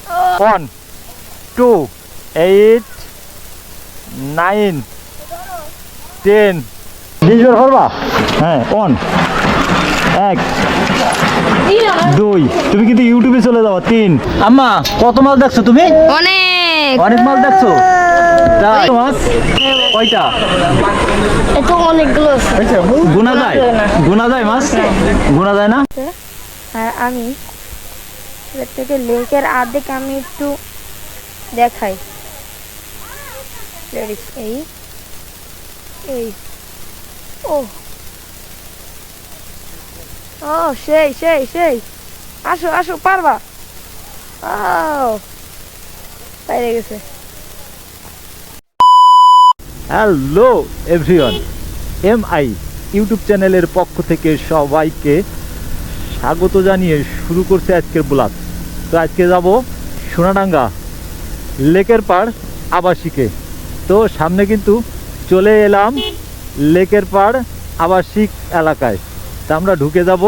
1 2 8 9 10 20 বার করবা। হ্যাঁ 1 1 2 তুমি কিন্তু ইউটিউবে চলে যাও। 3 আম্মা কত মাছ দেখছো তুমি? অনেক অনেক মাছ দেখছো। মাছ কয়টা? এত অনেকগুলো আছে। গোনা যায়? গোনা যায় মাছ? গোনা যায় না? আর আমি এর থেকে লেকের আর্ধেক আমি একটু দেখাই। এই এই ও ও সেই সেই সেই আসো আসো পারবা। ও বাইরে গেছে। হ্যালো এভরিওয়ান, MI ইউটিউব চ্যানেলের পক্ষ থেকে সবাইকে স্বাগত জানিয়ে শুরু করছে আজকের ব্লগ। তো আজকে যাব সোনাডাঙ্গা লেকের পাড় আবাসিকে। তো সামনে কিন্তু চলে এলাম লেকের পাড় আবাসিক এলাকায়। তা আমরা ঢুকে যাব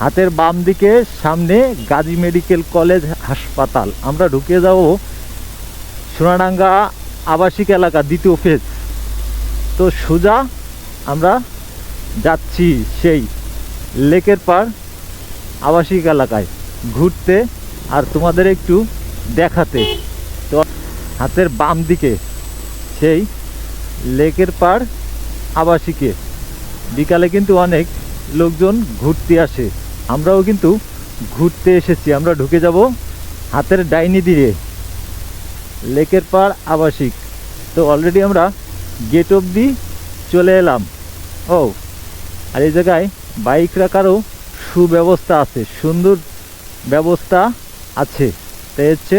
হাতের বাম দিকে, সামনে গাজী মেডিকেল কলেজ হাসপাতাল। আমরা ঢুকে যাব সোনাডাঙ্গা আবাসিক এলাকা দ্বিতীয় ফেজ। তো সোজা আমরা যাচ্ছি সেই লেকের পাড় আবাসিক এলাকায় ঘুরতে আর তোমাদের একটু দেখাতে। তো হাতের বাম দিকে সেই লেকের পাড় আবাসিকে বিকালে কিন্তু অনেক লোকজন ঘুরতে আসে, আমরাও কিন্তু ঘুরতে এসেছি। আমরা ঢুকে যাব হাতের ডাইনি দিয়ে লেকের পাড় আবাসিক। তো অলরেডি আমরা গেট অবধি চলে এলাম। ও আর এই জায়গায় বাইক রাখারও সুব্যবস্থা আছে, সুন্দর ব্যবস্থা আছে। তাই হচ্ছে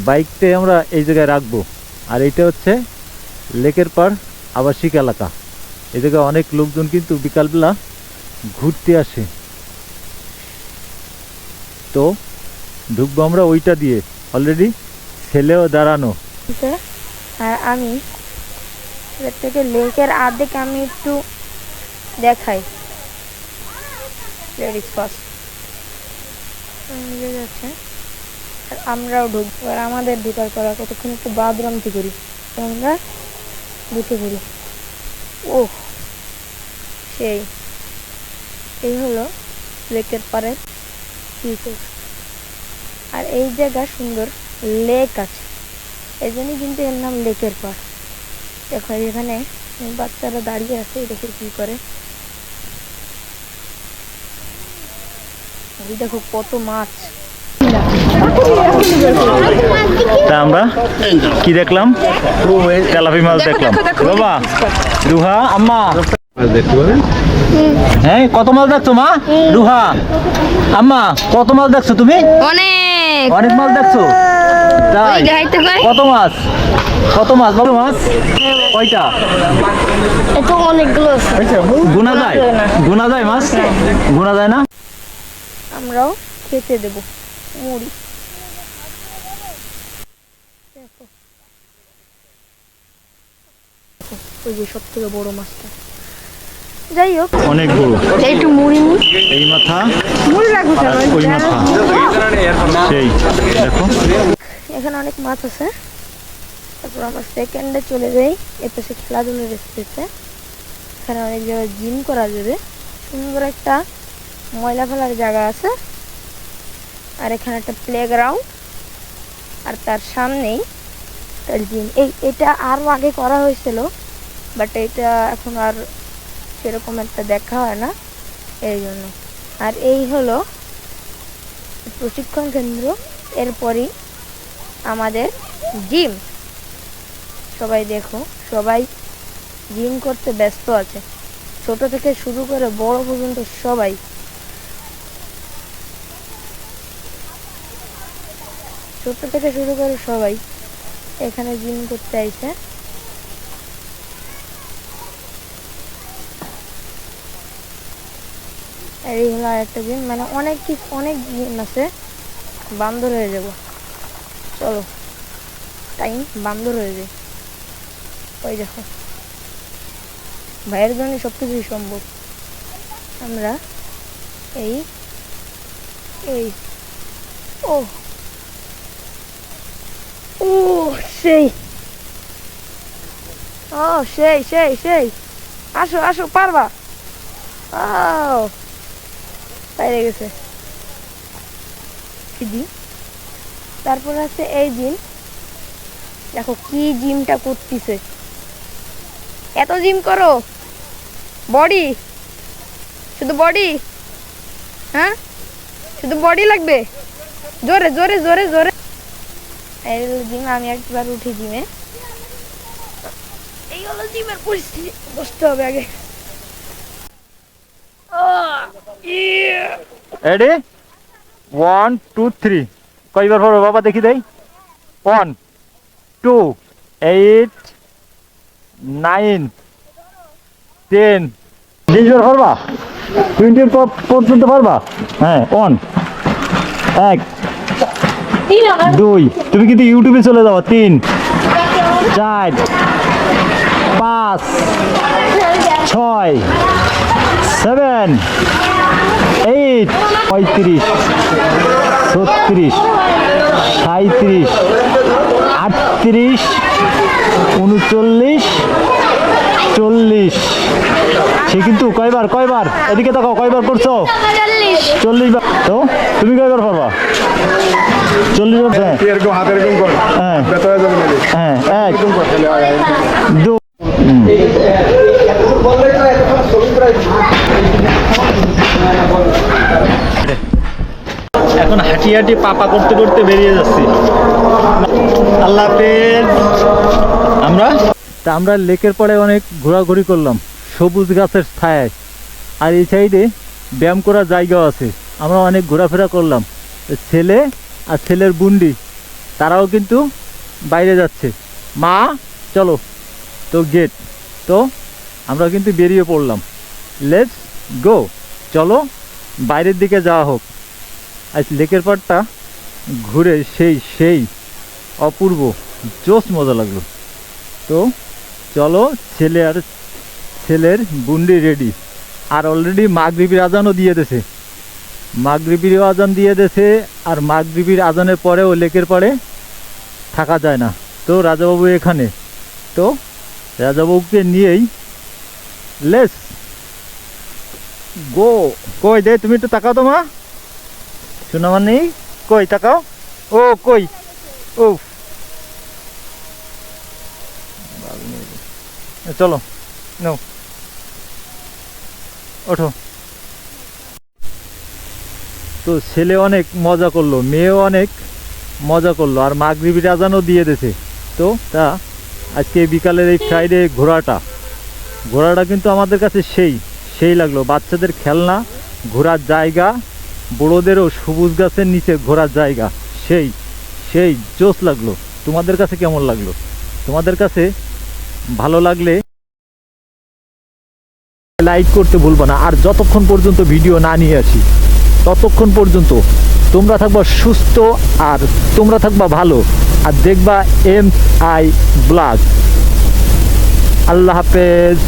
বাইকটাই আমরা এই জায়গায় রাখবো। আর এইটা হচ্ছে লেকের পাড় আবাসিক এলাকা। এই জায়গায় অনেক লোকজন কিন্তু বিকালবেলা ঘুরতে আসে। তো ঢুকবো আমরা ওইটা দিয়ে, অলরেডি ছেলেও দাঁড়ানো। আর আমি এর থেকে লেকের আর্ধেক আমি একটু দেখাই। লেডিস ফার্স্ট যাচ্ছে আর আমরাও ঢুকবো। আর আমাদের ঢুকার পর কতক্ষণ একটু বাদরামতি করি, আমরা ঢুকে পড়ি। ও সেই এই হলো লেকের পাড়ের ফিচার। আর এই জায়গা সুন্দর লেক আছে, এই জন্যই কিন্তু এর নাম লেকের পাড়। দেখো এখানে বাচ্চারা দাঁড়িয়ে আছে, দেখে কি করে। দেখো কত মাছ। তা আমরা কি দেখলাম? তেলাপি মাছ দেখলাম। বাবা রুহা আম্মা হ্যাঁ কত মাছ দেখছো মা? রুহা আম্মা কত মাছ দেখছো তুমি? অনেক অনেক মাছ দেখছো। তাই কত মাছ? কত মাছ? বলো মাছ কয়টা? এত অনেকগুলো আছে। গোনা যায়? গোনা যায় মাছ? গোনা যায় না? আমরাও খেতে দেব মুড়ি। ওই যে সব থেকে বড় মাছটা। যাই হোক অনেক বড়। একটু মুড়ি এই মাথা মুড়ি লাগবে ওই মাথা সেই দেখো। এখানে অনেক মাছ আছে। তারপর আমরা সেকেন্ডে চলে যাই এপাশে খেলাধুলার স্পেসে। এখানে অনেক জায়গায় জিম করা যাবে, সুন্দর একটা ময়লা ফেলার জায়গা আছে। আর এখানে একটা প্লেগ্রাউন্ড, আর তার সামনেই একটা জিম। এটা আরও আগে করা হয়েছিল, বাট এটা এখন আর সেরকম একটা দেখা হয় না, এই জন্য। আর এই হলো প্রশিক্ষণ কেন্দ্র, এরপরই আমাদের জিম। সবাই দেখো, সবাই জিম করতে ব্যস্ত আছে, ছোট থেকে শুরু করে বড় পর্যন্ত সবাই। ছোট থেকে শুরু করে সবাই এখানে জিম করতে আইছে। আর এই হলো আরেকটা জিম, মানে অনেক জিম আছে। বান্দর হয়ে যাব, চলো টাইম বান্দর হয়ে যায়। ওই দেখো ভাইয়ের জন্য সবকিছুই সম্ভব। আমরা এই এই ও ও সেই, ও সেই সেই সেই, আসো আসো পারবা। ও পাইরে গেছে কি জিম। তারপর আছে এই জিম, দেখো কি জিমটা করতেছে। এত জিম করো, বডি, শুধু বডি, হ্যাঁ শুধু বডি লাগবে, জোরে জোরে জোরে জোরে। এই হলো জিম, আমি একবার উঠি জিমে। এই হলো জিমের পরিস্থিতি, বসতে হবে আগে। রেডি 1 2 3 কয়বার পড়ো বাবা দেখি দেই 1 2 8 9 10 20 বার পারবা 20 পর্যন্ত পারবা হ্যাঁ 1 1 2 তুমি কিন্তু ইউটিউবে চলে যাও 3 4 5 6 7 8 35 36 37 38 39 40 সে কিন্তু কয়বার এদিকে তাকাও কয়বার করছো 40 বার। তো তুমি কয়বার পারবা 40 বার হ্যাঁ এরকম হাত এরকম কর, হ্যাঁ ব্যথা হয়ে যাবে নাকি? হ্যাঁ এক এরকম কর, তাহলে হয়। 2 এখন হাঁটি হাঁটি পাপা করতে করতে বেরিয়ে যাচ্ছি। আল্লাহ হাফেজ। আমরা লেকের পরে অনেক ঘোরাঘুরি করলাম সবুজ গাছের ছায়ায়, আর এই সাইডে ব্যায়াম করার জায়গাও আছে। আমরা অনেক ঘোরাফেরা করলাম। ছেলে আর ছেলের বুন্ডি তারাও কিন্তু বাইরে যাচ্ছে। মা চলো, তো গেট, তো আমরা কিন্তু বেরিয়ে পড়লাম। লেটস গো, চলো বাইরের দিকে যাওয়া হোক। আজ লেকের পাড়টা ঘুরে সেই অপূর্ব জোশ মজা লাগলো। তো চলো, ছেলে আর ছেলের বুন্ডি রেডি, আর অলরেডি মাগরিবির আজানও দিয়ে দিয়েছে। মাগরিবির আজান দিয়ে দিয়েছে, আর মাগরিবির আজানের পরেও লেকের পাড়ে থাকা যায় না। তো রাজাবাবু এখানে, তো রাজাবাবুকে নিয়েই লেটস গো। কই দে, তুমি একটু তাকাও তো মা, শোনা মানে নেই, কই তাকাও, ও কই, ও চলো নাও ওঠো। তো ছেলে অনেক মজা করলো, মেয়েও অনেক মজা করলো, আর মাগরিবির আজানও দিয়ে দিয়েছে। তো তা আজকে বিকালের এই ফ্রাইডে ঘোরাটা কিন্তু আমাদের কাছে সেই লাগলো। বাচ্চাদের খেলনা, ঘোরার জায়গা, বড়োদেরও সবুজ গাছের নিচে ঘোরার জায়গা, সেই জোশ লাগলো। তোমাদের কাছে কেমন লাগলো? তোমাদের কাছে ভালো লাগলে লাইক করতে ভুলবো না। আর যতক্ষণ পর্যন্ত ভিডিও না নিয়ে আসি ততক্ষণ পর্যন্ত তোমরা থাকবা সুস্থ, আর তোমরা থাকবা ভালো, আর দেখবা MI ব্লগ। আল্লাহ হাফেজ।